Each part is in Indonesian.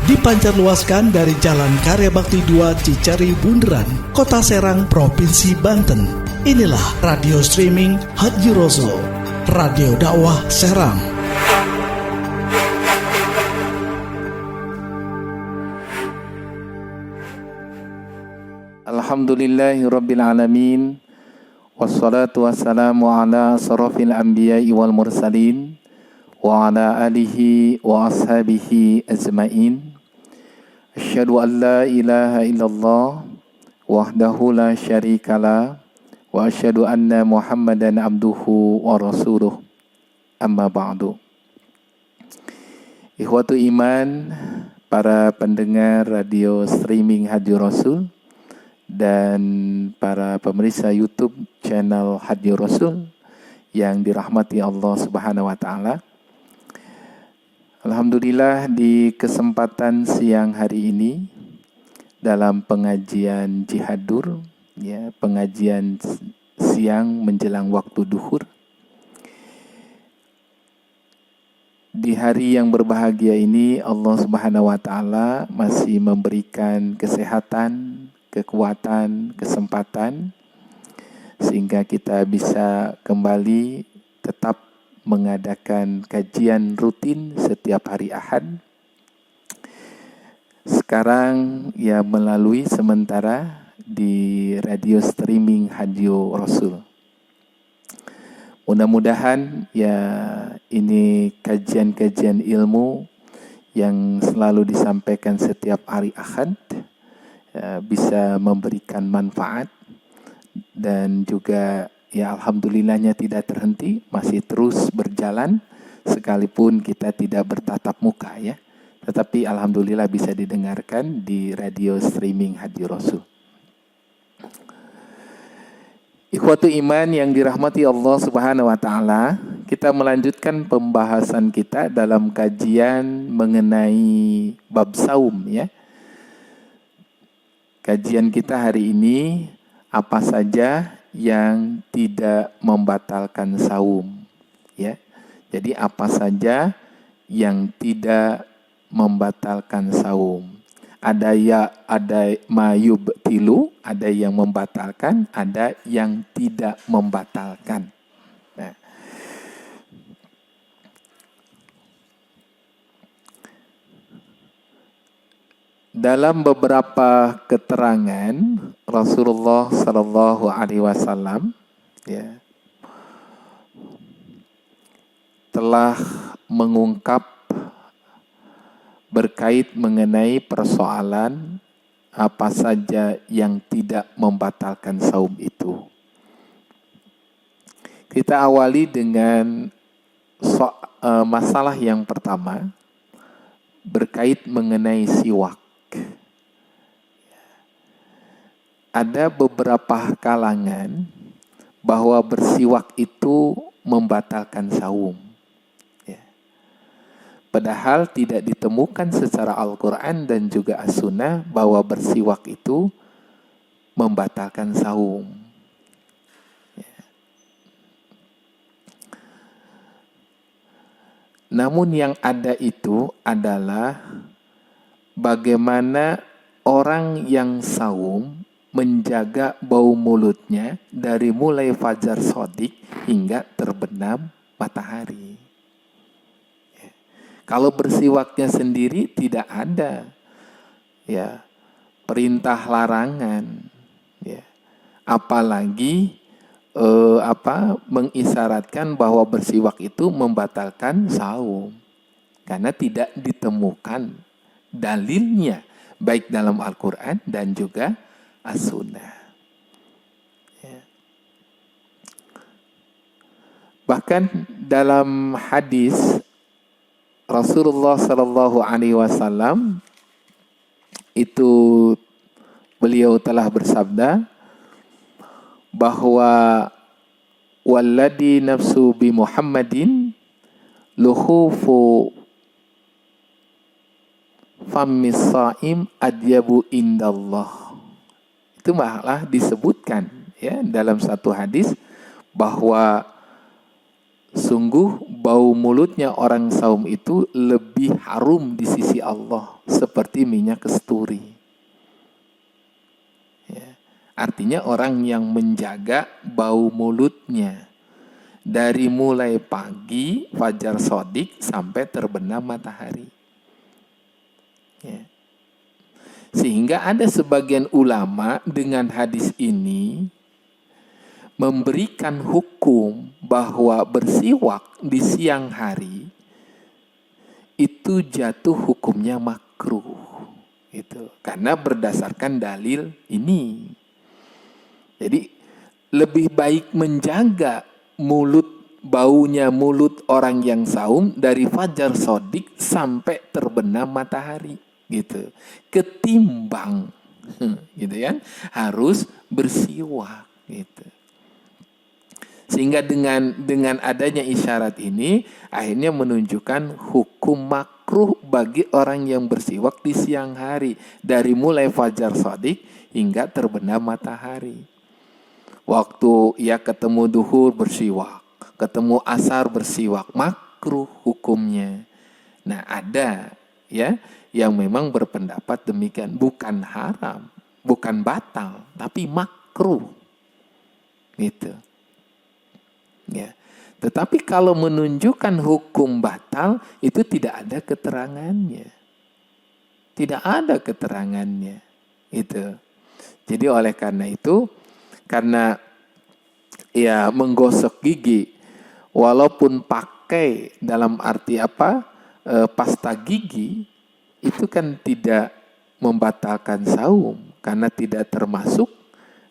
Dipancarluaskan dari Jalan Karya Bakti 2 Cicari Bundaran, Kota Serang, Provinsi Banten. Inilah radio streaming Haji Rasul, Radio Dakwah Serang. Alhamdulillahirabbil alamin. Wassalatu wassalamu ala asrofil anbiya'i wal mursalin wa ala alihi wa ashabihi ajma'in. Asyhadu an la ilaha illallah wahdahu la syarikalah wa asyhadu anna Muhammadan abduhu wa rasuluh. Amma ba'du. Ikhwatu iman, para pendengar radio streaming Haji Rasul dan para pemirsa YouTube channel Haji Rasul yang dirahmati Allah Subhanahu wa taala. Alhamdulillah, di kesempatan siang hari ini dalam pengajian Jihadur, ya, pengajian siang menjelang waktu duhur, di hari yang berbahagia ini Allah Subhanahu wa taala masih memberikan kesehatan, kekuatan, kesempatan sehingga kita bisa kembali tetap mengadakan kajian rutin setiap hari Ahad. Sekarang ya melalui sementara di radio streaming Haji Rasul. Mudah-mudahan ya ini kajian-kajian ilmu yang selalu disampaikan setiap hari Ahad bisa memberikan manfaat dan juga ya alhamdulillahnya tidak terhenti, masih terus berjalan sekalipun kita tidak bertatap muka ya. Tetapi alhamdulillah bisa didengarkan di radio streaming Haji Rasul. Ikhwatu iman yang dirahmati Allah Subhanahu wa taala, kita melanjutkan pembahasan kita dalam kajian mengenai bab saum ya. Kajian kita hari ini apa saja yang tidak membatalkan saum ya. Jadi apa saja yang tidak membatalkan saum. Ada mayubtilu, ada yang membatalkan, ada yang tidak membatalkan. Nah, dalam beberapa keterangan Rasulullah Sallallahu Alaihi Wasallam ya, telah mengungkap berkait mengenai persoalan apa saja yang tidak membatalkan saum itu. Kita awali dengan masalah yang pertama berkait mengenai siwak. Ada beberapa kalangan bahwa bersiwak itu membatalkan saum. Ya. Padahal tidak ditemukan secara Al-Quran dan juga As-Sunnah bahwa bersiwak itu membatalkan saum. Ya. Namun yang ada itu adalah bagaimana orang yang saum menjaga bau mulutnya dari mulai fajar shadiq hingga terbenam matahari. Ya. Kalau bersiwaknya sendiri tidak ada ya perintah larangan, ya. Apalagi mengisyaratkan bahwa bersiwak itu membatalkan saum, karena tidak ditemukan dalilnya baik dalam Al-Quran dan juga As-Sunnah. Ya. Bahkan dalam hadis Rasulullah Sallallahu Alaihi Wasallam itu beliau telah bersabda bahwa walladhi nafsu bi Muhammadin luhufu fammis saim adyabu indallah. Itu malah disebutkan ya dalam satu hadis bahwa sungguh bau mulutnya orang saum itu lebih harum di sisi Allah seperti minyak kasturi. Ya. Artinya orang yang menjaga bau mulutnya dari mulai pagi fajar sodik sampai terbenam matahari. Ya. Sehingga ada sebagian ulama dengan hadis ini memberikan hukum bahwa bersiwak di siang hari itu jatuh hukumnya makruh. Itu karena berdasarkan dalil ini. Jadi lebih baik menjaga baunya mulut orang yang saum dari fajar sodik sampai terbenam matahari gitu, ketimbang gitu kan harus bersiwak gitu. Sehingga dengan adanya isyarat ini akhirnya menunjukkan hukum makruh bagi orang yang bersiwak di siang hari dari mulai fajar shadiq hingga terbenam matahari. Waktu ya ketemu duhur bersiwak, ketemu asar bersiwak, makruh hukumnya. Nah, ada ya yang memang berpendapat demikian, bukan haram, bukan batal, tapi makruh. Gitu. Ya. Tetapi kalau menunjukkan hukum batal itu tidak ada keterangannya. Tidak ada keterangannya. Itu. Jadi oleh karena itu, karena ya menggosok gigi walaupun pakai dalam arti pasta gigi itu kan tidak membatalkan saum karena tidak termasuk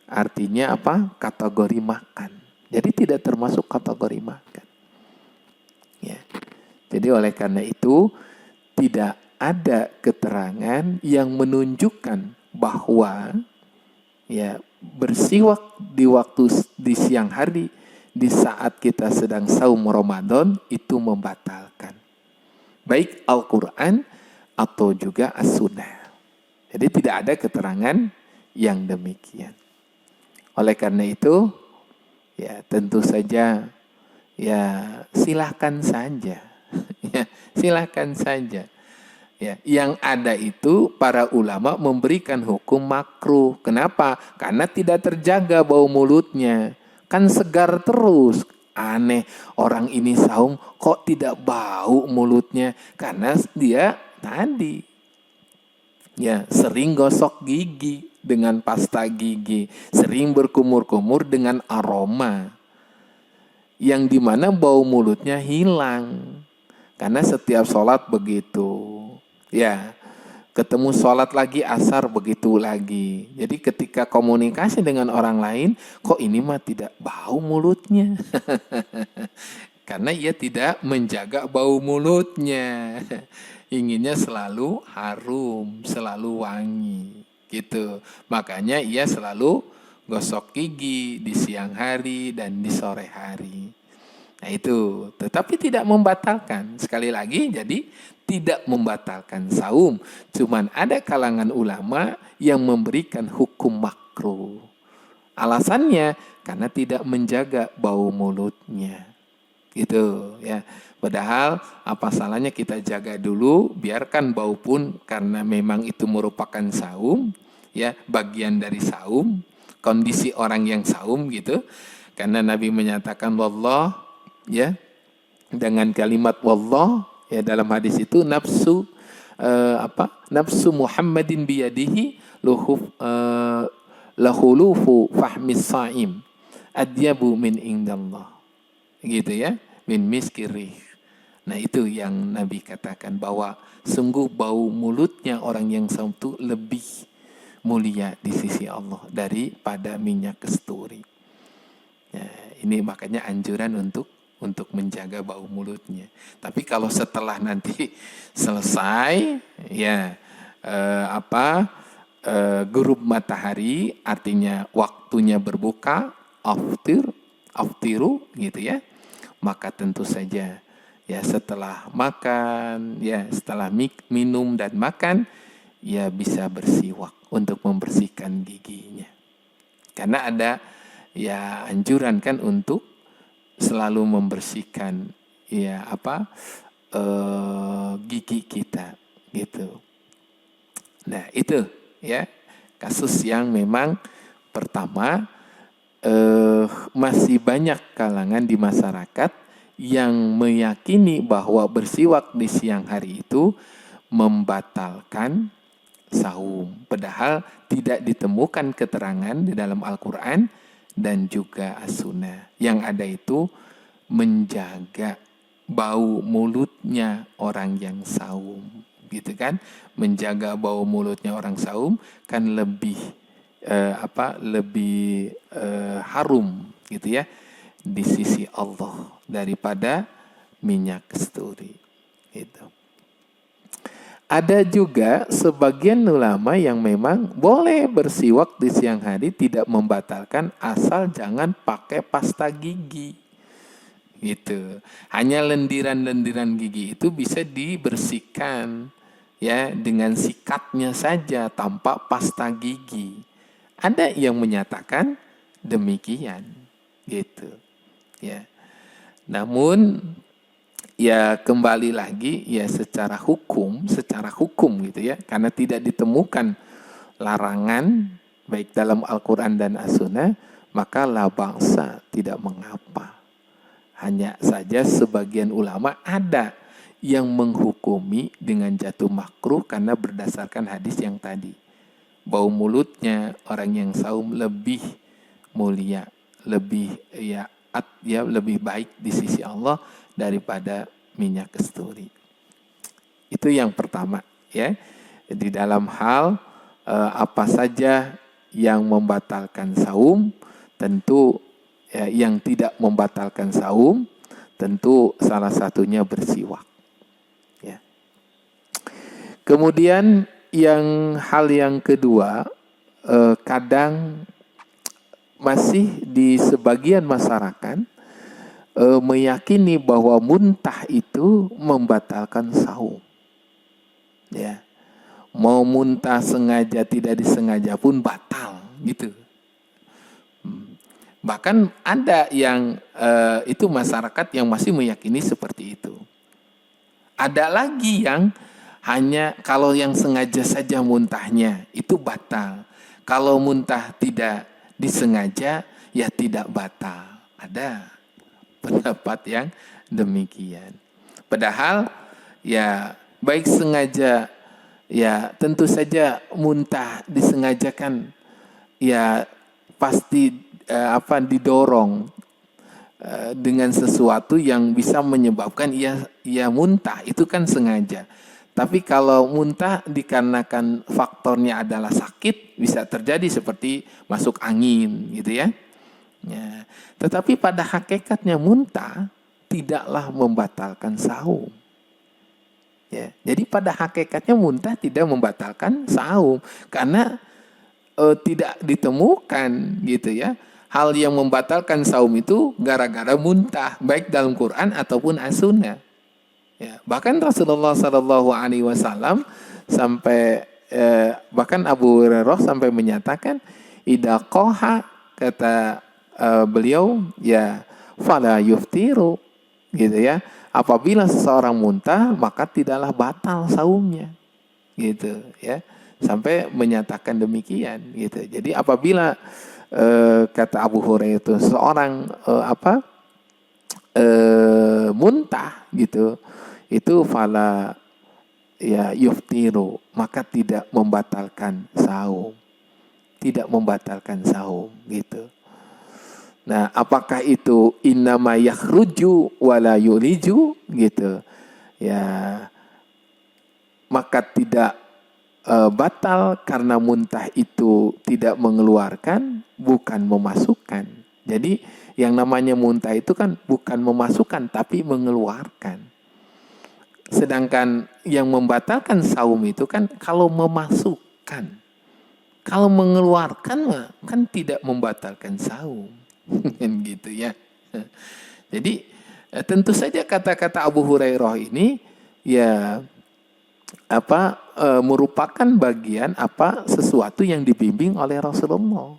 artinya kategori makan. Jadi tidak termasuk kategori makan. Ya. Jadi oleh karena itu tidak ada keterangan yang menunjukkan bahwa ya bersiwak di siang hari di saat kita sedang saum Ramadan itu membatalkan. Baik Al-Quran atau juga As-Sunnah. Jadi tidak ada keterangan yang demikian. Oleh karena itu ya tentu saja ya silahkan saja. Ya, silahkan saja. Ya, yang ada itu para ulama memberikan hukum makruh. Kenapa? Karena tidak terjaga bau mulutnya. Kan segar terus. Aneh, orang ini saum kok tidak bau mulutnya? Karena dia tadi ya sering gosok gigi dengan pasta gigi, sering berkumur-kumur dengan aroma, yang dimana bau mulutnya hilang. Karena setiap sholat begitu. Ya, ketemu sholat lagi asar begitu lagi. Jadi ketika komunikasi dengan orang lain, kok ini mah tidak bau mulutnya? Karena ia tidak menjaga bau mulutnya. Inginnya selalu harum, selalu wangi. Gitu. Makanya ia selalu gosok gigi di siang hari dan di sore hari. Nah itu, tetapi tidak membatalkan. Sekali lagi, jadi tidak membatalkan saum. Cuman ada kalangan ulama yang memberikan hukum makruh. Alasannya karena tidak menjaga bau mulutnya. Gitu ya. Padahal apa salahnya kita jaga dulu, biarkan bau pun karena memang itu merupakan saum, ya, bagian dari saum, kondisi orang yang saum gitu. Karena Nabi menyatakan wallah, ya, dengan kalimat wallah, ya, dalam hadis itu nafsu Muhammadin biyadihi lahulufu fahmis saim adyabu min indallah, gitu ya, min miskirih. Nah itu yang Nabi katakan bahwa sungguh bau mulutnya orang yang saum itu lebih mulia di sisi Allah daripada minyak kasturi. Ya, ini makanya anjuran untuk menjaga bau mulutnya. Tapi kalau setelah nanti selesai ya gurub matahari, artinya waktunya berbuka, aftiru gitu ya. Maka tentu saja ya setelah makan, ya setelah minum dan makan, ya bisa bersiwak untuk membersihkan giginya. Karena ada ya anjuran kan untuk selalu membersihkan gigi kita gitu. Nah itu ya kasus yang memang pertama masih banyak kalangan di masyarakat yang meyakini bahwa bersiwak di siang hari itu membatalkan saum. Padahal tidak ditemukan keterangan di dalam Al-Quran dan juga As-Sunnah. Yang ada itu menjaga bau mulutnya orang yang saum. Gitu kan? Menjaga bau mulutnya orang saum kan lebih harum gitu ya di sisi Allah daripada minyak kasturi. Gitu. Ada juga sebagian ulama yang memang boleh bersiwak di siang hari tidak membatalkan asal jangan pakai pasta gigi. Gitu. Hanya lendiran-lendiran gigi itu bisa dibersihkan ya dengan sikatnya saja tanpa pasta gigi. Ada yang menyatakan demikian, gitu, ya. Namun, ya kembali lagi, ya secara hukum gitu ya, karena tidak ditemukan larangan baik dalam Al-Quran dan As-Sunnah, maka la bangsa tidak mengapa. Hanya saja sebagian ulama ada yang menghukumi dengan jatuh makruh karena berdasarkan hadis yang tadi. Bau mulutnya orang yang saum lebih mulia, lebih lebih baik di sisi Allah daripada minyak kasturi. Itu yang pertama ya. Di dalam hal apa saja yang membatalkan saum, tentu ya, yang tidak membatalkan saum tentu salah satunya bersiwak. Ya. Kemudian hal yang kedua, kadang masih di sebagian masyarakat meyakini bahwa muntah itu membatalkan saum. Ya, mau muntah sengaja tidak disengaja pun batal, gitu. Bahkan ada yang itu masyarakat yang masih meyakini seperti itu. Ada lagi yang hanya kalau yang sengaja saja muntahnya itu batal. Kalau muntah tidak disengaja ya tidak batal. Ada pendapat yang demikian. Padahal ya baik sengaja ya tentu saja muntah disengajakan ya pasti didorong dengan sesuatu yang bisa menyebabkan ia muntah, itu kan sengaja. Tapi kalau muntah dikarenakan faktornya adalah sakit, bisa terjadi seperti masuk angin gitu ya. Ya. Tetapi pada hakikatnya muntah tidaklah membatalkan saum. Ya. Jadi pada hakikatnya muntah tidak membatalkan saum karena tidak ditemukan gitu ya. Hal yang membatalkan saum itu gara-gara muntah, baik dalam Quran ataupun As-Sunnah. Ya, bahkan Rasulullah SAW sampai bahkan Abu Hurairah sampai menyatakan idza qaha, kata beliau ya fala yuftiru gitu ya. Apabila seseorang muntah maka tidaklah batal saumnya. Gitu ya. Sampai menyatakan demikian gitu. Jadi apabila kata Abu Hurairah itu seorang muntah gitu, itu fala ya yuftiru, maka tidak membatalkan saum. Tidak membatalkan saum gitu. Nah, apakah itu innama yakhruju wala yuliju gitu. Ya, maka tidak batal karena muntah itu tidak mengeluarkan, bukan memasukkan. Jadi yang namanya muntah itu kan bukan memasukkan tapi mengeluarkan. Sedangkan yang membatalkan saum itu kan kalau memasukkan. Kalau mengeluarkan kan tidak membatalkan saum. Gitu ya. Jadi tentu saja kata-kata Abu Hurairah ini ya merupakan bagian sesuatu yang dibimbing oleh Rasulullah.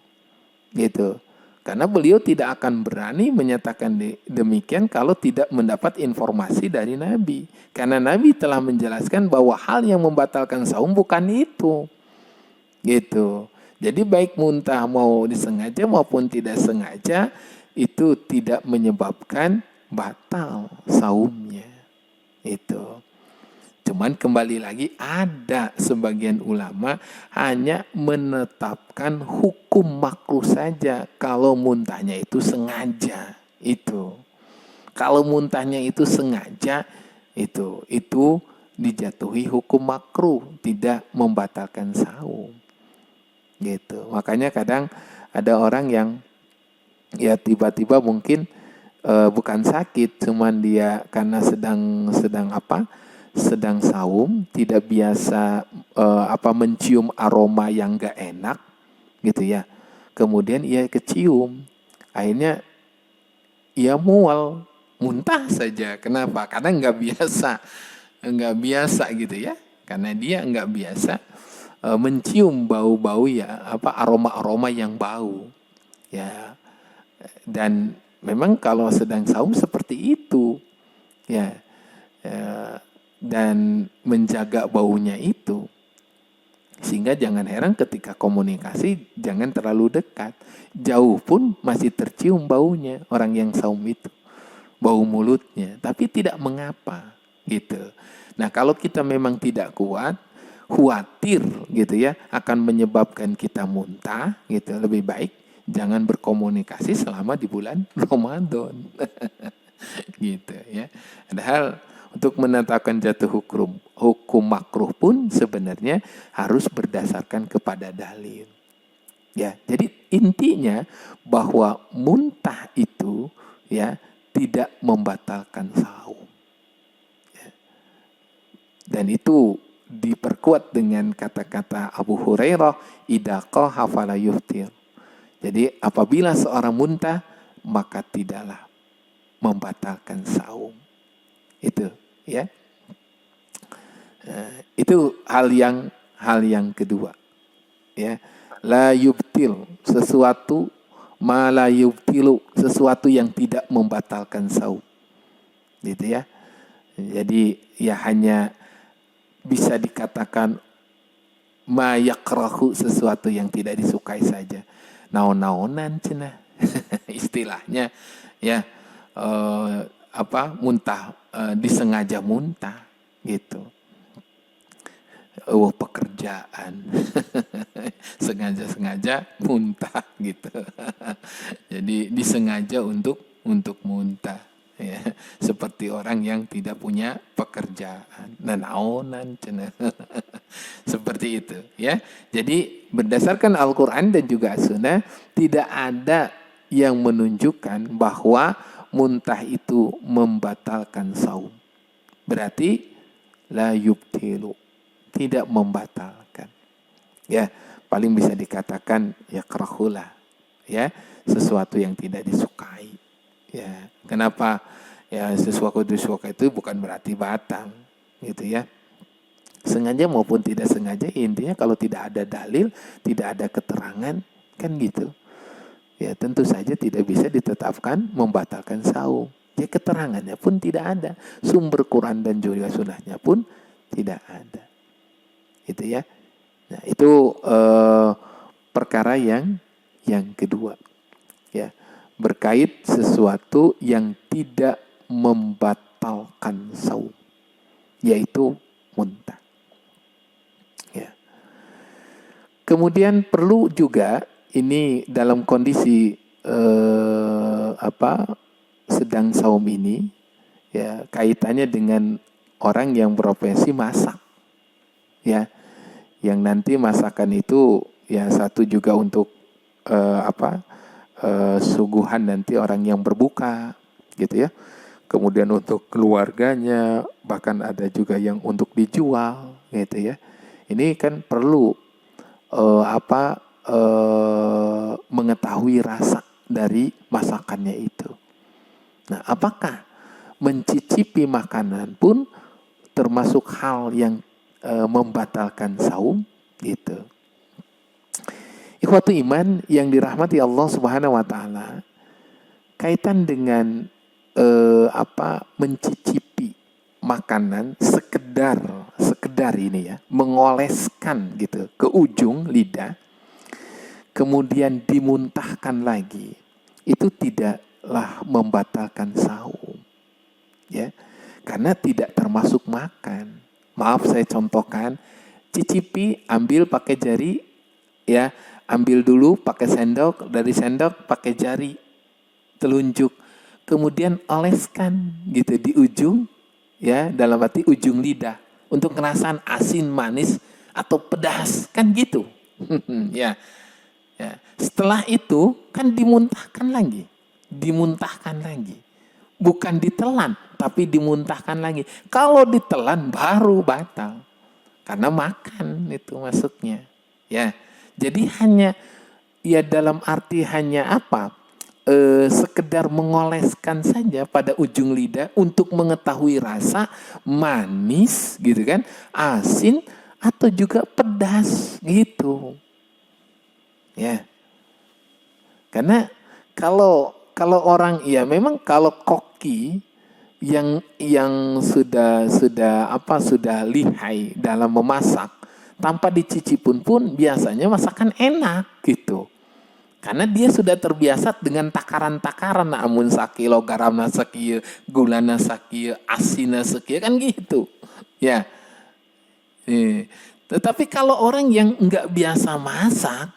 Gitu. Karena beliau tidak akan berani menyatakan demikian kalau tidak mendapat informasi dari Nabi. Karena Nabi telah menjelaskan bahwa hal yang membatalkan saum bukan itu. Gitu. Jadi baik muntah mau disengaja maupun tidak sengaja itu tidak menyebabkan batal saumnya. Itu. Cuman kembali lagi ada sebagian ulama hanya menetapkan hukum makruh saja kalau muntahnya itu sengaja. Itu. Kalau muntahnya itu sengaja itu dijatuhi hukum makruh, tidak membatalkan saum. Gitu. Makanya kadang ada orang yang ya tiba-tiba mungkin bukan sakit, cuman dia karena sedang saum, tidak biasa mencium aroma yang gak enak gitu ya. Kemudian ia kecium, akhirnya ia mual, muntah saja. Kenapa? Karena nggak biasa gitu ya. Karena dia nggak biasa mencium bau-bau ya, aroma-aroma yang bau ya. Dan memang kalau sedang saum seperti itu ya. Dan menjaga baunya itu, sehingga jangan heran ketika komunikasi jangan terlalu dekat, jauh pun masih tercium baunya orang yang saum itu, bau mulutnya, tapi tidak mengapa gitu. Nah kalau kita memang tidak kuat, khawatir gitu ya akan menyebabkan kita muntah gitu, lebih baik jangan berkomunikasi selama di bulan Ramadan. Gitu ya. Padahal untuk menetapkan jatuh hukum makruh pun sebenarnya harus berdasarkan kepada dalil. Ya, jadi intinya bahwa muntah itu ya tidak membatalkan saum. Ya. Dan itu diperkuat dengan kata-kata Abu Hurairah, idza qaha fala yuftir. Jadi apabila seorang muntah maka tidaklah membatalkan saum. Itu ya. Itu hal yang kedua. Ya. La yubtil, sesuatu ma la yubtilu, sesuatu yang tidak membatalkan saum. Gitu ya. Jadi ya hanya bisa dikatakan ma yakrahu, sesuatu yang tidak disukai saja. Naon-naonan cenah. Istilahnya ya muntah, disengaja muntah gitu. Pekerjaan sengaja muntah gitu. Jadi disengaja untuk muntah ya. Seperti orang yang tidak punya pekerjaan, naonan cenah. Seperti itu ya. Jadi berdasarkan Al-Qur'an dan juga Sunnah tidak ada yang menunjukkan bahwa muntah itu membatalkan saum. Berarti la yubtilu, tidak membatalkan. Ya, paling bisa dikatakan ya karahulah, ya, sesuatu yang tidak disukai. Ya, kenapa? Ya sesuatu disukai itu bukan berarti batal, gitu ya. Sengaja maupun tidak sengaja, intinya kalau tidak ada dalil, tidak ada keterangan, kan gitu. Ya tentu saja tidak bisa ditetapkan membatalkan saum. Ya keterangannya pun tidak ada. Sumber Quran dan juga sunnahnya pun tidak ada. Itu ya. Nah itu perkara yang kedua. Ya, berkait sesuatu yang tidak membatalkan saum, yaitu muntah. Ya. Kemudian perlu juga ini dalam kondisi sedang saum ini ya, kaitannya dengan orang yang berprofesi masak ya, yang nanti masakan itu ya satu juga untuk suguhan nanti orang yang berbuka gitu ya, kemudian untuk keluarganya, bahkan ada juga yang untuk dijual gitu ya. Ini kan perlu mengetahui rasa dari masakannya itu. Nah, apakah mencicipi makanan pun termasuk hal yang membatalkan saum? Gitu. Ikhwatu iman yang dirahmati Allah Subhanahu wa taala, kaitan dengan mencicipi makanan sekedar ini ya, mengoleskan gitu ke ujung lidah, kemudian dimuntahkan lagi, itu tidaklah membatalkan saum, ya, karena tidak termasuk makan. Maaf saya contohkan, cicipi, ambil pakai jari, ya, ambil dulu pakai sendok, dari sendok pakai jari telunjuk, kemudian oleskan gitu di ujung, ya, dalam arti ujung lidah untuk ngerasain asin, manis atau pedas, kan gitu. Ya. Ya, setelah itu kan dimuntahkan lagi, bukan ditelan, tapi dimuntahkan lagi. Kalau ditelan baru batal, karena makan itu masuknya. Ya, jadi hanya, ya dalam arti hanya apa? Sekedar mengoleskan saja pada ujung lidah untuk mengetahui rasa manis, gitu kan, asin atau juga pedas, gitu. Ya, karena kalau orang, ya memang kalau koki yang sudah lihai dalam memasak, tanpa dicicipin pun biasanya masakan enak gitu. Karena dia sudah terbiasa dengan takaran-takaran, amun sakilo garamna sakieu, gulana sakieu, asinna sakieu, kan gitu. Ya. Tetapi kalau orang yang enggak biasa masak,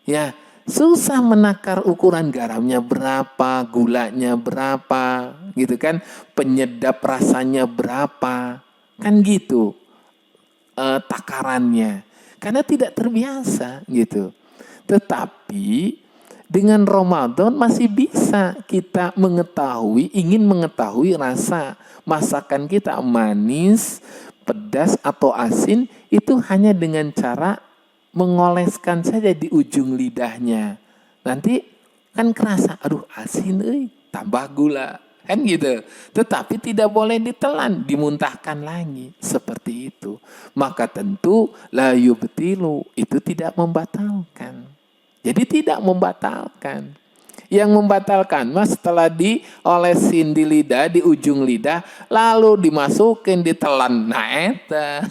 ya susah menakar ukuran garamnya berapa, gulanya berapa, gitu kan, penyedap rasanya berapa, kan gitu takarannya, karena tidak terbiasa gitu. Tetapi dengan Ramadan masih bisa kita ingin mengetahui rasa masakan kita manis, pedas atau asin, itu hanya dengan cara mengoleskan saja di ujung lidahnya. Nanti kan kerasa, aduh asin, tambah gula, kan gitu. Tetapi tidak boleh ditelan, dimuntahkan lagi, seperti itu. Maka tentu la yubtilu, itu tidak membatalkan. Jadi tidak membatalkan. Yang membatalkan mas setelah diolesin di lidah, di ujung lidah, lalu dimasukin ditelan, nah eta.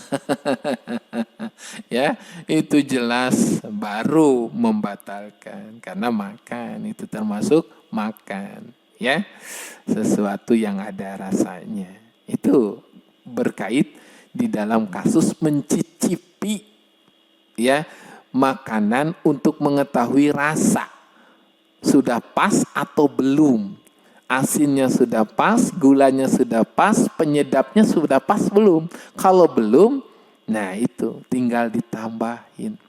Ya, itu jelas baru membatalkan, karena makan itu termasuk makan, ya, sesuatu yang ada rasanya. Itu berkait di dalam kasus mencicipi, ya, makanan untuk mengetahui rasa sudah pas atau belum, asinnya sudah pas, gulanya sudah pas, penyedapnya sudah pas belum. Kalau belum, nah itu tinggal ditambahin.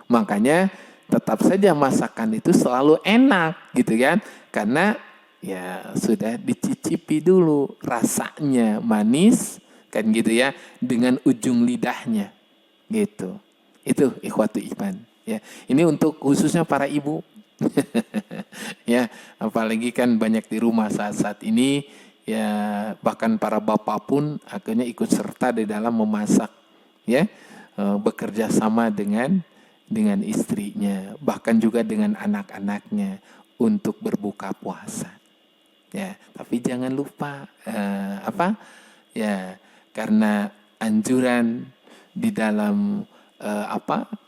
Makanya tetap saja masakan itu selalu enak, gitu kan, karena ya sudah dicicipi dulu rasanya manis, kan gitu ya, dengan ujung lidahnya, gitu. Itu ikhwatu iman, ya. Ini untuk khususnya para ibu. Ya, apalagi kan banyak di rumah saat ini, ya, bahkan para bapak pun akhirnya ikut serta di dalam memasak, ya, bekerja sama dengan istrinya, bahkan juga dengan anak-anaknya untuk berbuka puasa. Ya, tapi jangan lupa ya, karena anjuran di dalam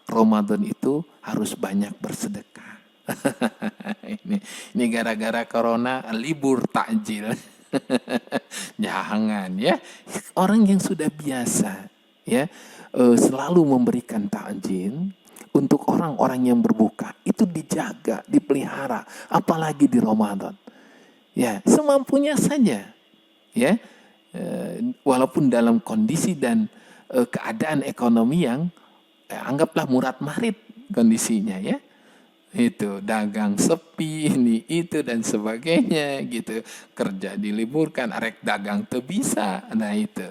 Ramadan itu harus banyak bersedekah. ini gara-gara corona libur takjil. Jangan, ya. Orang yang sudah biasa, ya, selalu memberikan takjil untuk orang-orang yang berbuka, itu dijaga, dipelihara, apalagi di Ramadan. Ya, semampunya saja, ya. Walaupun dalam kondisi dan keadaan ekonomi yang anggaplah murad marid kondisinya, ya, itu dagang sepi, ini itu dan sebagainya, gitu, kerja diliburkan, arek dagang tuh bisa, nah itu.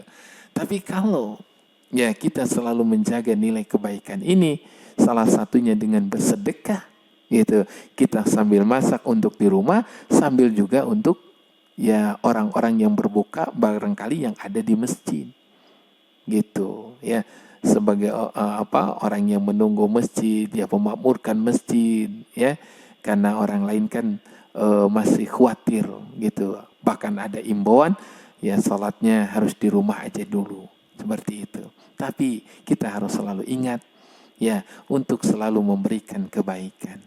Tapi kalau, ya, kita selalu menjaga nilai kebaikan ini, salah satunya dengan bersedekah, gitu, kita sambil masak untuk di rumah, sambil juga untuk, ya, orang-orang yang berbuka barangkali yang ada di masjid, gitu, ya. sebagai orang yang menunggu masjid, ya memakmurkan masjid, ya, karena orang lain kan masih khawatir gitu. Bahkan ada imbauan, ya sholatnya harus di rumah aja dulu, seperti itu. Tapi kita harus selalu ingat, ya, untuk selalu memberikan kebaikan,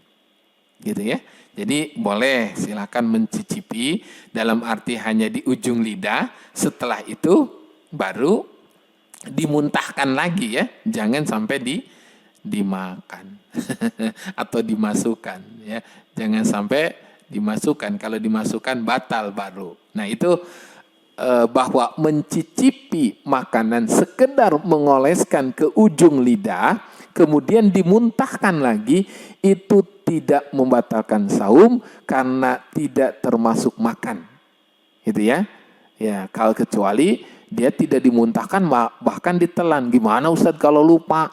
gitu ya. Jadi boleh silakan mencicipi dalam arti hanya di ujung lidah. Setelah itu baru dimuntahkan lagi, ya, jangan sampai dimakan atau dimasukkan, ya, jangan sampai dimasukkan. Kalau dimasukkan batal baru. Nah itu bahwa mencicipi makanan sekedar mengoleskan ke ujung lidah kemudian dimuntahkan lagi, itu tidak membatalkan saum karena tidak termasuk makan, gitu ya. Ya, kalau kecuali dia tidak dimuntahkan bahkan ditelan. Gimana Ustadz kalau lupa?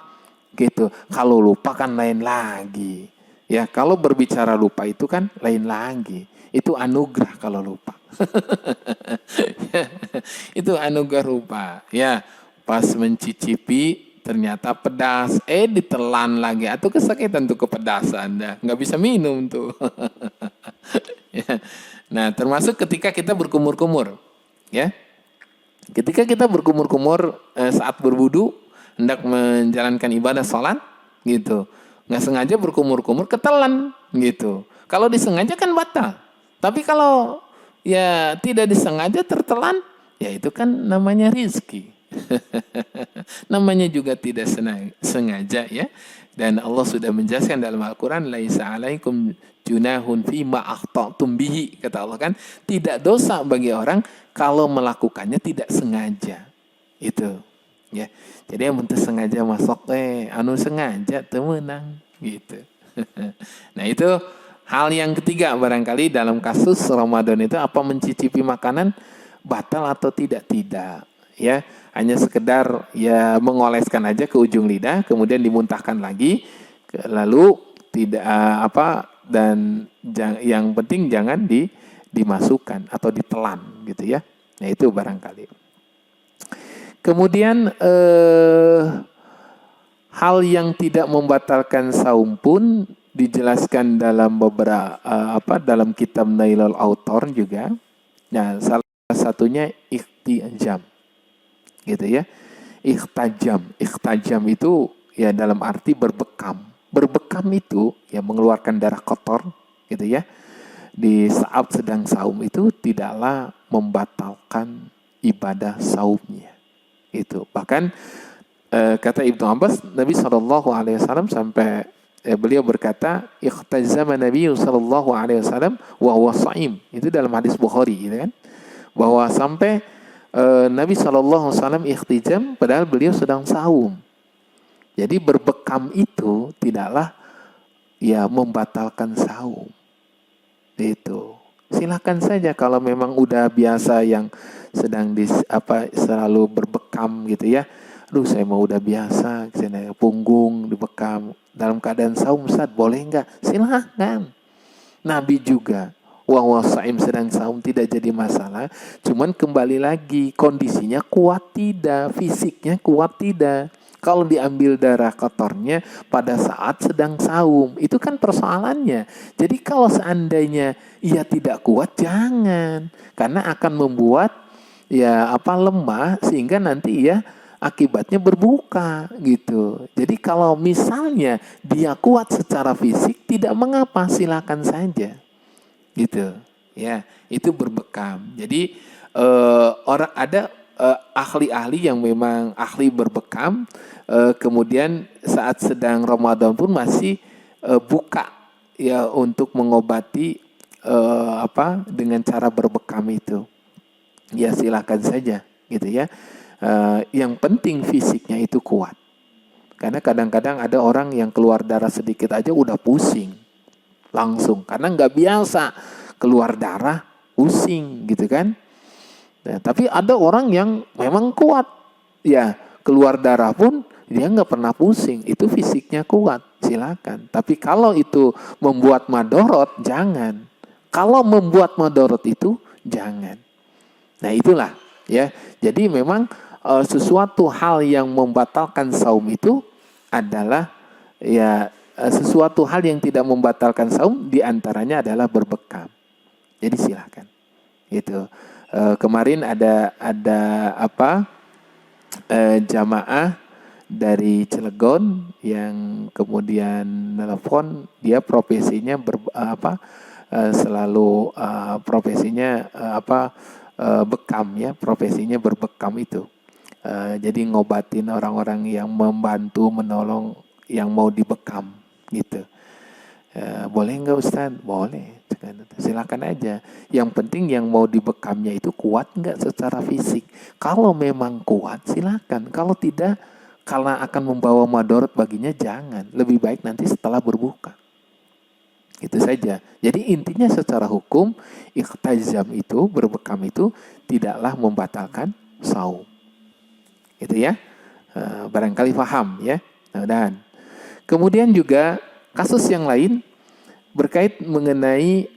Gitu. Kalau lupa kan lain lagi. Ya, kalau berbicara lupa itu kan lain lagi. Itu anugerah kalau lupa. Itu anugerah lupa. Ya, pas mencicipi ternyata pedas, ditelan lagi, atau kesakitan tuh kepedasan, nggak bisa minum tuh. Ya. Nah, termasuk ketika kita berkumur-kumur, ya. Ketika kita berkumur-kumur saat berwudu, hendak menjalankan ibadah sholat, gitu, nggak sengaja berkumur-kumur, ketelan, gitu. Kalau disengaja kan batal. Tapi kalau ya tidak disengaja tertelan, ya itu kan namanya rizki. Namanya juga tidak sengaja, ya. Dan Allah sudah menjelaskan dalam Al-Quran, laisa alaikum junahun fima akhta'tum bihi, kata Allah kan, tidak dosa bagi orang kalau melakukannya tidak sengaja. Itu, ya. Jadi yang mentah sengaja masuk anu sengaja temenang, gitu. Nah itu hal yang ketiga barangkali dalam kasus Ramadan itu, apa mencicipi makanan batal atau tidak, ya. Hanya sekedar ya mengoleskan aja ke ujung lidah, kemudian dimuntahkan lagi, lalu tidak dan yang penting jangan dimasukkan atau ditelan, gitu ya. Nah itu barangkali. Kemudian hal yang tidak membatalkan saum pun dijelaskan dalam beberapa dalam kitab Nailul Autor juga. Nah salah satunya ikhtajam. Gitu ya, ikhtajam itu ya dalam arti berbekam itu ya mengeluarkan darah kotor, gitu ya, di saat sedang saum itu tidaklah membatalkan ibadah saumnya. Itu bahkan kata Ibnu Abbas, Nabi SAW sampai beliau berkata, ikhtajama Nabi SAW wa huwa sha'im. Itu dalam hadis Bukhari, gitu kan, bahwa sampai Nabi SAW ikhtijam padahal beliau sedang saum. Jadi berbekam itu tidaklah ya membatalkan saum. Itu. Silakan saja kalau memang udah biasa yang sedang selalu berbekam, gitu ya. Aduh saya mau udah biasa, punggung dibekam dalam keadaan saum, Ustaz, boleh enggak? Silakan. Nabi juga wa saim sedang saum tidak jadi masalah. Cuman kembali lagi kondisinya kuat tidak, fisiknya kuat tidak. Kalau diambil darah kotornya pada saat sedang saum, itu kan persoalannya. Jadi kalau seandainya ia tidak kuat, jangan, karena akan membuat ya lemah sehingga nanti ya akibatnya berbuka, gitu. Jadi kalau misalnya dia kuat secara fisik, tidak mengapa, silakan saja. Gitu ya, itu berbekam. Jadi ada ahli-ahli yang memang ahli berbekam, kemudian saat sedang Ramadan pun masih buka ya untuk mengobati dengan cara berbekam itu. Ya silakan saja, gitu ya. Yang penting fisiknya itu kuat. Karena kadang-kadang ada orang yang keluar darah sedikit aja udah pusing langsung, karena nggak biasa keluar darah pusing, gitu kan. Nah, tapi ada orang yang memang kuat, ya keluar darah pun dia nggak pernah pusing, itu fisiknya kuat, silakan. Tapi kalau itu membuat madorot, jangan. Kalau membuat madorot itu jangan. Nah itulah ya. Jadi memang sesuatu hal yang membatalkan saum itu adalah sesuatu hal yang tidak membatalkan saum, diantaranya adalah berbekam. Jadi silahkan. Gitu. Kemarin ada jamaah dari Cilegon yang kemudian nelpon, dia profesinya selalu profesinya bekam ya, profesinya berbekam itu. Jadi ngobatin orang-orang yang membantu menolong yang mau dibekam gitu. Boleh nggak Ustaz? Boleh. Silakan aja. Yang penting yang mau dibekamnya itu kuat nggak secara fisik. Kalau memang kuat silakan. Kalau tidak, karena akan membawa madorot baginya, jangan. Lebih baik nanti setelah berbuka. Itu saja. Jadi intinya secara hukum iktizam itu, berbekam itu tidaklah membatalkan saum. Itu ya. Barangkali paham ya. Dan kemudian juga kasus yang lain berkait mengenai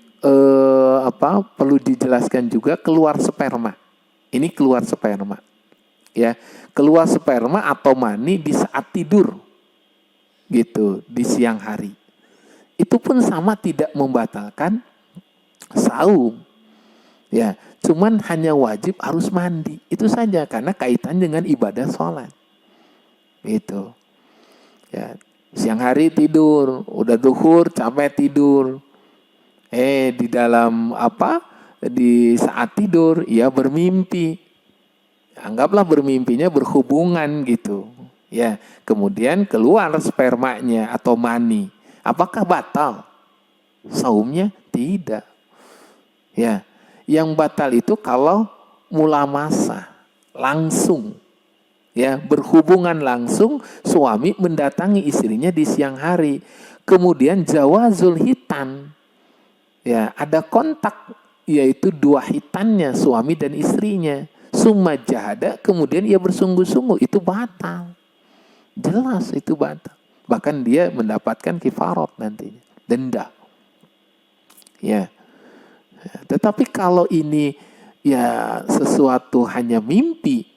perlu dijelaskan juga keluar sperma. Ini keluar sperma. Ya, keluar sperma atau mani di saat tidur. Gitu, di siang hari. Itu pun sama tidak membatalkan saum. Ya, cuman hanya wajib harus mandi. Itu saja karena kaitan dengan ibadah sholat. Gitu. Ya, siang hari tidur, udah zuhur capek tidur. Di dalam di saat tidur ia bermimpi. Anggaplah bermimpinya berhubungan gitu. Ya, kemudian keluar spermanya atau mani. Apakah batal saumnya? Tidak. Ya, yang batal itu kalau mulamasa, langsung. Ya, berhubungan langsung, suami mendatangi istrinya di siang hari. Kemudian jawazul hitan. Ya, ada kontak, yaitu dua hitannya, suami dan istrinya. Summa jahada, kemudian ia bersungguh-sungguh, itu batal. Jelas itu batal. Bahkan dia mendapatkan kifarat nantinya, denda. Ya. Tetapi kalau ini ya sesuatu hanya mimpi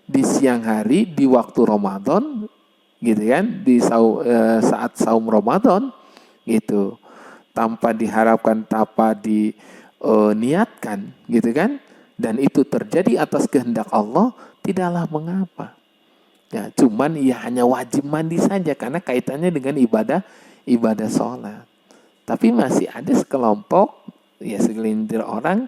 di siang hari di waktu Ramadan, gitu kan, di saat saum Ramadan, gitu, tanpa diharapkan, tanpa diniatkan, gitu kan, dan itu terjadi atas kehendak Allah, tidaklah mengapa. Ya, cuman ya hanya wajib mandi saja karena kaitannya dengan ibadah sholat. Tapi masih ada sekelompok, ya segelintir orang,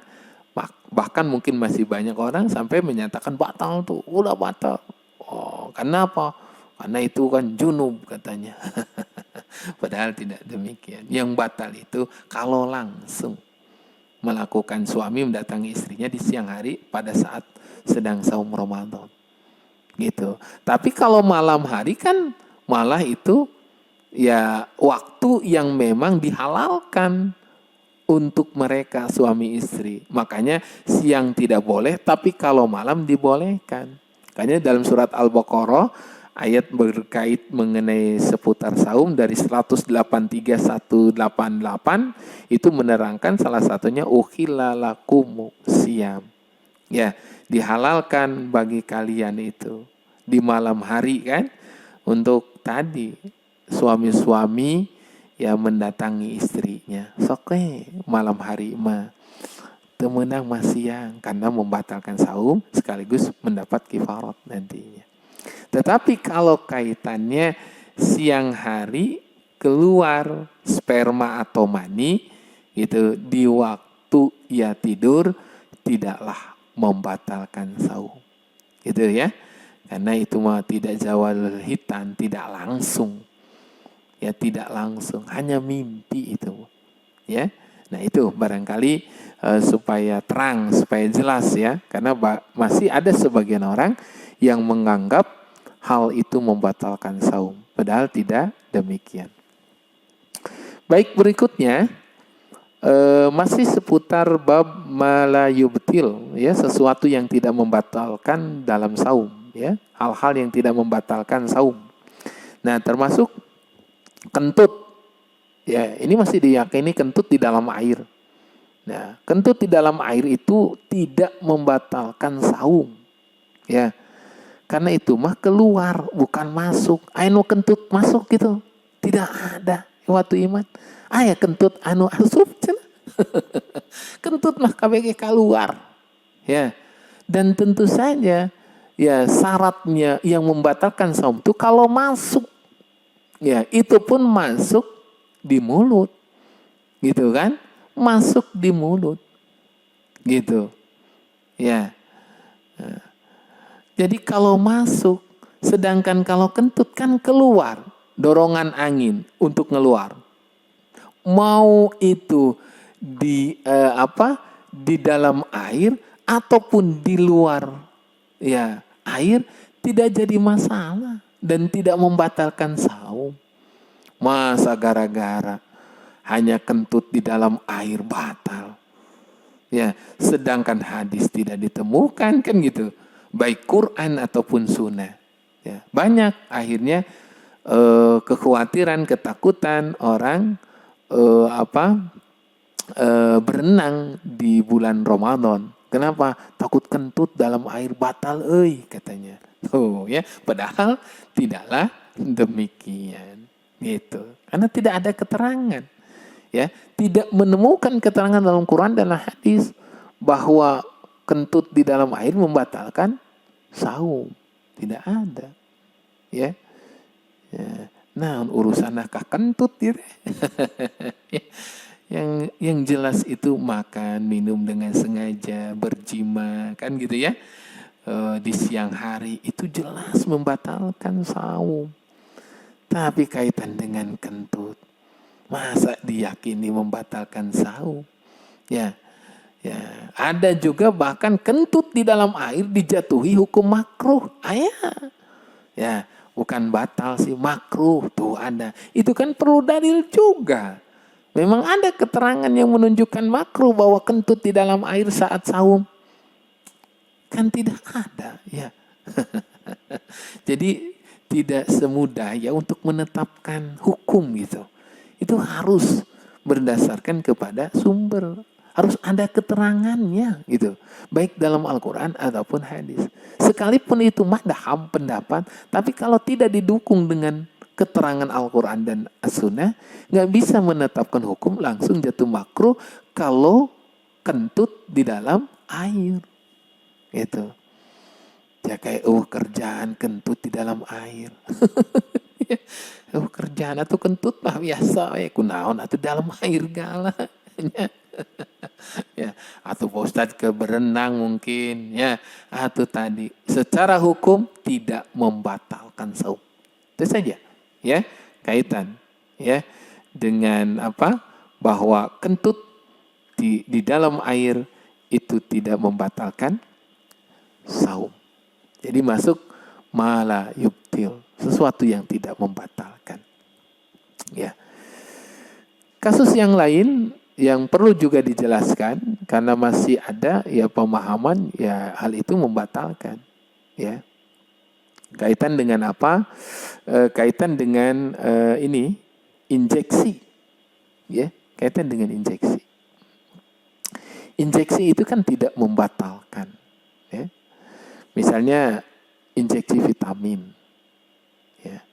bahkan mungkin masih banyak orang sampai menyatakan batal tuh, udah batal. Oh, karena apa? Karena itu kan junub katanya. Padahal tidak demikian. Yang batal itu kalau langsung melakukan, suami mendatangi istrinya di siang hari pada saat sedang saum Ramadan. Gitu. Tapi kalau malam hari kan malah itu ya waktu yang memang dihalalkan untuk mereka suami istri. Makanya siang tidak boleh, tapi kalau malam dibolehkan. Makanya dalam surat Al-Baqarah ayat berkait mengenai seputar saum dari 183-188 itu menerangkan salah satunya uhilla lakum siyam. Ya, dihalalkan bagi kalian itu di malam hari kan, untuk tadi suami-suami yang mendatangi istrinya. Soke malam hari mah temenang mah siang karena membatalkan saum sekaligus mendapat kifarat nantinya. Tetapi kalau kaitannya siang hari keluar sperma atau mani itu di waktu ia tidur, tidaklah membatalkan saum. Gitu ya. Karena itu mah tidak zawal hitan, tidak langsung. Ya, tidak langsung, hanya mimpi itu. Ya. Nah, itu barangkali supaya terang, supaya jelas ya. Karena masih ada sebagian orang yang menganggap hal itu membatalkan saum, padahal tidak demikian. Baik, berikutnya masih seputar bab malayubtil, ya, sesuatu yang tidak membatalkan dalam saum, ya, hal-hal yang tidak membatalkan saum. Nah, termasuk kentut, ya, ini masih diyakini kentut di dalam air. Nah, kentut di dalam air itu tidak membatalkan saum, ya. Karena itu mah keluar, bukan masuk. Anu kentut masuk gitu. Tidak ada waktu iman. Aya kentut anu asup cenah. Kentut mah KBG keluar. Ya. Dan tentu saja ya syaratnya yang membatalkan saum itu kalau masuk. Ya, itu pun masuk di mulut. Gitu kan? Masuk di mulut. Gitu. Ya. Jadi kalau masuk, sedangkan kalau kentut kan keluar, dorongan angin untuk ngeluar. Mau itu di di dalam air ataupun di luar ya air tidak jadi masalah dan tidak membatalkan saum. Masa gara-gara hanya kentut di dalam air batal. Ya, sedangkan hadis tidak ditemukan kan gitu. Baik Quran ataupun sunnah. Ya, banyak akhirnya kekhawatiran, ketakutan orang berenang di bulan Ramadan. Kenapa? Takut kentut dalam air batal, katanya. Oh ya, padahal tidaklah demikian. Gitu. Karena tidak ada keterangan. Ya, tidak menemukan keterangan dalam Quran dan hadis bahwa kentut di dalam air membatalkan saum. Tidak ada. Ya. Nah, urusan nakah kentut gitu. yang jelas itu makan, minum dengan sengaja, berjima, kan gitu ya. Di siang hari itu jelas membatalkan saum. Tapi kaitan dengan kentut, masa diyakini membatalkan saum? Ya, ada juga bahkan kentut di dalam air dijatuhi hukum makruh. Ya, bukan batal sih, makruh tuh ada. Itu kan perlu dalil juga. Memang ada keterangan yang menunjukkan makruh bahwa kentut di dalam air saat saum. Kan tidak ada, ya. Jadi tidak semudah ya untuk menetapkan hukum gitu. Itu harus berdasarkan kepada sumber. Harus ada keterangannya gitu. Baik dalam Al-Quran ataupun hadis. Sekalipun itu madhab pendapat, tapi kalau tidak didukung dengan keterangan Al-Quran dan As-Sunnah, nggak bisa menetapkan hukum langsung jatuh makruh kalau kentut di dalam air. Gitu. Ya kayak kerjaan kentut di dalam air. Kerjaan atau kentut mah biasa kunaon atau dalam air gala. Ya, atau Pak Ustadz ke berenang mungkin ya, atau tadi secara hukum tidak membatalkan saum. Itu saja ya kaitan ya dengan bahwa kentut di dalam air itu tidak membatalkan saum. Jadi masuk mala yubtil, sesuatu yang tidak membatalkan. Ya. Kasus yang lain yang perlu juga dijelaskan karena masih ada ya pemahaman ya hal itu membatalkan. Ya. Kaitan dengan apa? Kaitan dengan injeksi. Ya, kaitan dengan injeksi. Injeksi itu kan tidak membatalkan. Ya. Misalnya injeksi vitamin. Ya.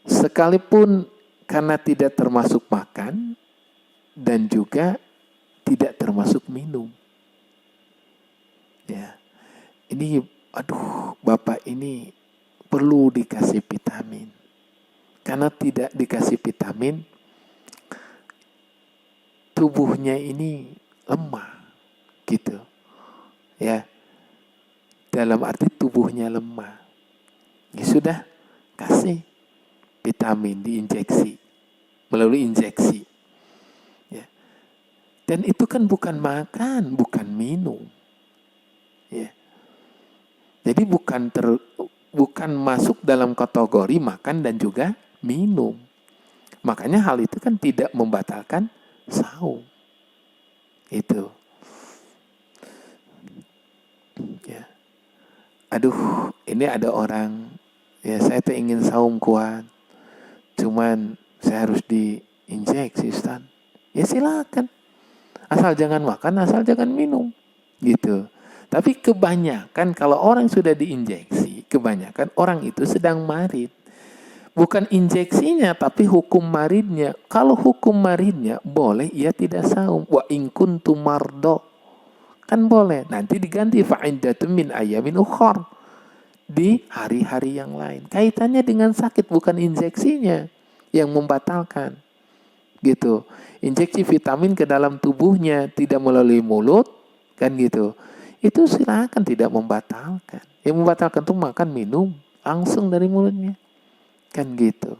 Sekalipun karena tidak termasuk makan dan juga tidak termasuk minum. Ya. Ini Bapak ini perlu dikasih vitamin. Karena tidak dikasih vitamin, tubuhnya ini lemah. Gitu. Ya. Dalam arti tubuhnya lemah. Ya sudah, kasih vitamin diinjeksi. Melalui injeksi. Ya. Dan itu kan bukan makan, bukan minum. Ya. Jadi bukan masuk dalam kategori makan dan juga minum. Makanya hal itu kan tidak membatalkan saum. Itu. Ya. Ini ada orang, ya saya tuh ingin saum kuat. Cuman saya harus diinjeksi, Ustaz. Ya silakan. Asal jangan makan, asal jangan minum. Gitu. Tapi kebanyakan kalau orang sudah diinjeksi, kebanyakan orang itu sedang marid. Bukan injeksinya, tapi hukum maridnya. Kalau hukum maridnya, boleh ia tidak saum. Wa in kuntum mardo. Kan boleh. Nanti diganti fa'iddatun min ayamin ukhar. Di hari-hari yang lain. Kaitannya dengan sakit, bukan injeksinya yang membatalkan. Gitu. Injeksi vitamin ke dalam tubuhnya, tidak melalui mulut. Kan gitu. Itu silakan, tidak membatalkan. Yang membatalkan itu makan, minum. Langsung dari mulutnya. Kan gitu.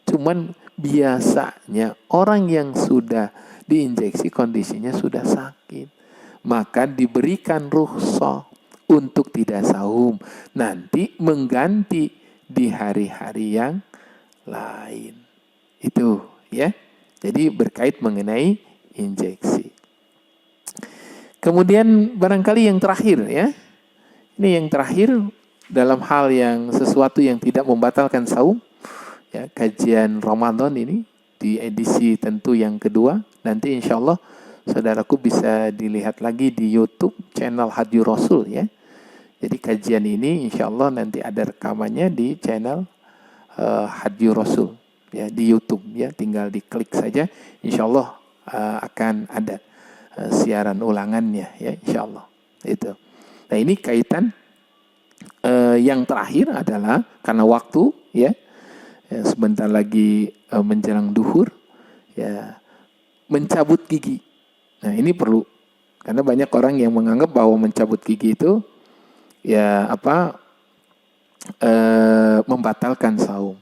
Cuman biasanya orang yang sudah diinjeksi kondisinya sudah sakit, maka diberikan rukhsah untuk tidak saum. Nanti mengganti di hari-hari yang lain. Itu ya. Jadi berkait mengenai injeksi. Kemudian barangkali yang terakhir ya. Ini yang terakhir dalam hal yang sesuatu yang tidak membatalkan saum. Ya, kajian Ramadan ini di edisi tentu yang kedua. Nanti insya Allah saudaraku bisa dilihat lagi di YouTube channel Hadi Rasul ya. Jadi kajian ini insya Allah nanti ada rekamannya di channel Hadi Rasul ya, di YouTube ya. Tinggal diklik saja, insya Allah akan ada siaran ulangannya ya, insya Allah. Itu. Nah ini kaitan yang terakhir adalah karena waktu ya. Ya, sebentar lagi menjelang duhur ya, mencabut gigi. Nah ini perlu, karena banyak orang yang menganggap bahwa mencabut gigi itu ya membatalkan saum.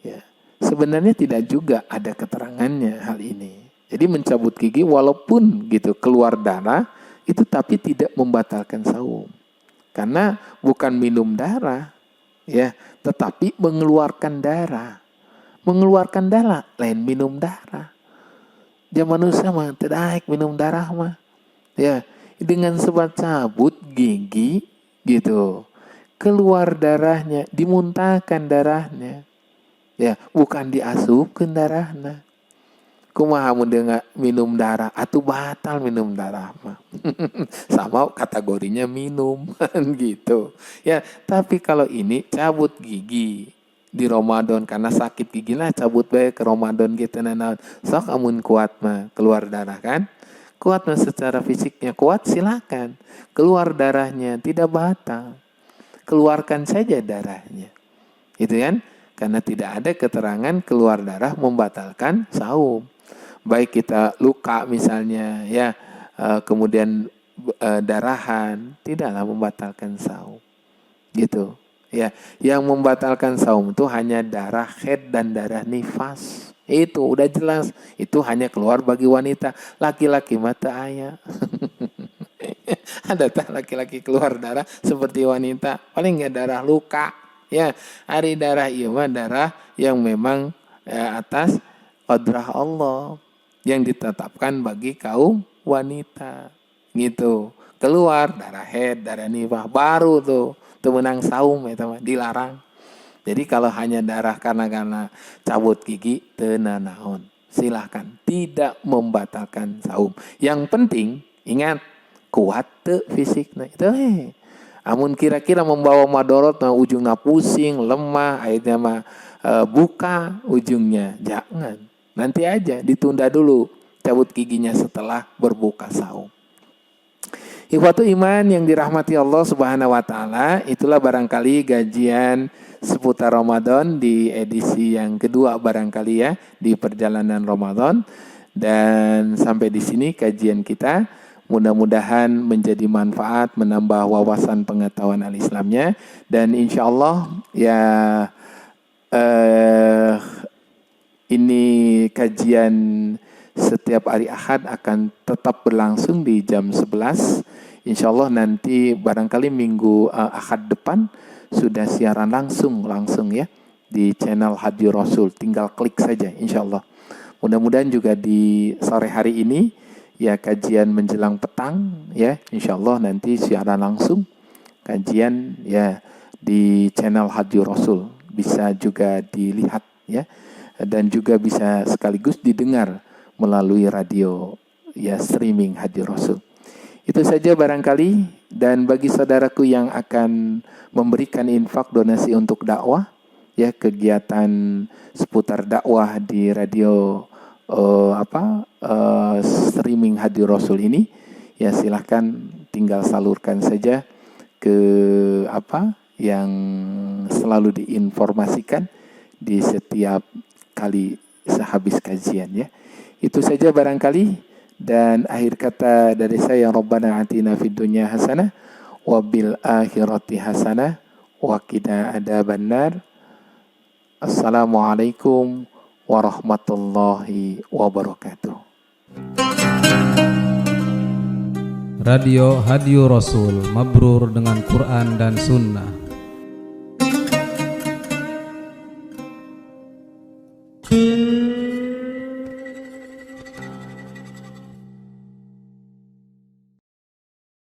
Ya, sebenarnya tidak juga ada keterangannya hal ini. Jadi mencabut gigi walaupun gitu keluar darah itu tapi tidak membatalkan saum, karena bukan minum darah. Ya, tetapi mengeluarkan darah. Mengeluarkan darah lain minum darah. Dia manusia mah tidak minum darah mah. Ya, dengan sebab cabut gigi gitu. Keluar darahnya, dimuntahkan darahnya. Ya, bukan diasupkan darahnya. Kumaha mun dengan minum darah atau batal minum darah mah. Sama kategorinya minum gitu. Ya, tapi kalau ini cabut gigi di Ramadan karena sakit gigi lah cabut bae ke Ramadan gitu nah. Sok amun kuat mah keluar darah kan? Kuat mah secara fisiknya kuat silakan. Keluar darahnya tidak batal. Keluarkan saja darahnya. Gitu kan? Karena tidak ada keterangan keluar darah membatalkan saum. Baik kita luka misalnya ya, kemudian darahan, tidaklah membatalkan saum. Gitu. Ya, yang membatalkan saum itu hanya darah haid dan darah nifas. Itu udah jelas. Itu hanya keluar bagi wanita. Laki-laki mata ayah. Ada tak laki-laki keluar darah seperti wanita? Paling nggak darah luka. Ya, hari darah iya mah darah yang memang atas qadrah Allah yang ditetapkan bagi kaum wanita. Gitu. Keluar darah haid, darah nifas, baru tuh menang saum ya teman, dilarang. Jadi kalau hanya darah karena cabut gigi teu nanaon. Silahkan, tidak membatalkan saum. Yang penting ingat kuat teu fisikna. Itu amun kira-kira membawa madorot nah ujungnya pusing, lemah, akhirnya mah buka ujungnya. Jangan. Nanti aja ditunda dulu cabut giginya setelah berbuka saum. Ikhwatu iman yang dirahmati Allah Subhanahu wa taala, itulah barangkali gajian seputar Ramadan di edisi yang kedua barangkali ya di perjalanan Ramadan. Dan sampai di sini kajian kita, mudah-mudahan menjadi manfaat, menambah wawasan pengetahuan al-Islamnya, dan insya Allah ya ini kajian setiap hari Ahad akan tetap berlangsung di jam 11. Insya Allah nanti barangkali minggu Ahad depan sudah siaran langsung ya di channel Hadi Rasul. Tinggal klik saja insya Allah. Mudah-mudahan juga di sore hari ini ya kajian menjelang petang ya. Insya Allah nanti siaran langsung kajian ya di channel Hadi Rasul. Bisa juga dilihat ya. Dan juga bisa sekaligus didengar melalui radio ya streaming Hadi Rasul. Itu saja barangkali, dan bagi saudaraku yang akan memberikan infak donasi untuk dakwah, ya kegiatan seputar dakwah di radio streaming Hadi Rasul ini, ya silahkan tinggal salurkan saja ke yang selalu diinformasikan di setiap kali sehabis kajian, ya. Itu saja barangkali. Dan akhir kata dari saya, Rabbana atina fid dunya hasanah wa bil akhirati hasanah wa qina adzabannar. Assalamualaikum warahmatullahi wabarakatuh. Radio Hadi Rasul, mabrur dengan Quran dan Sunnah.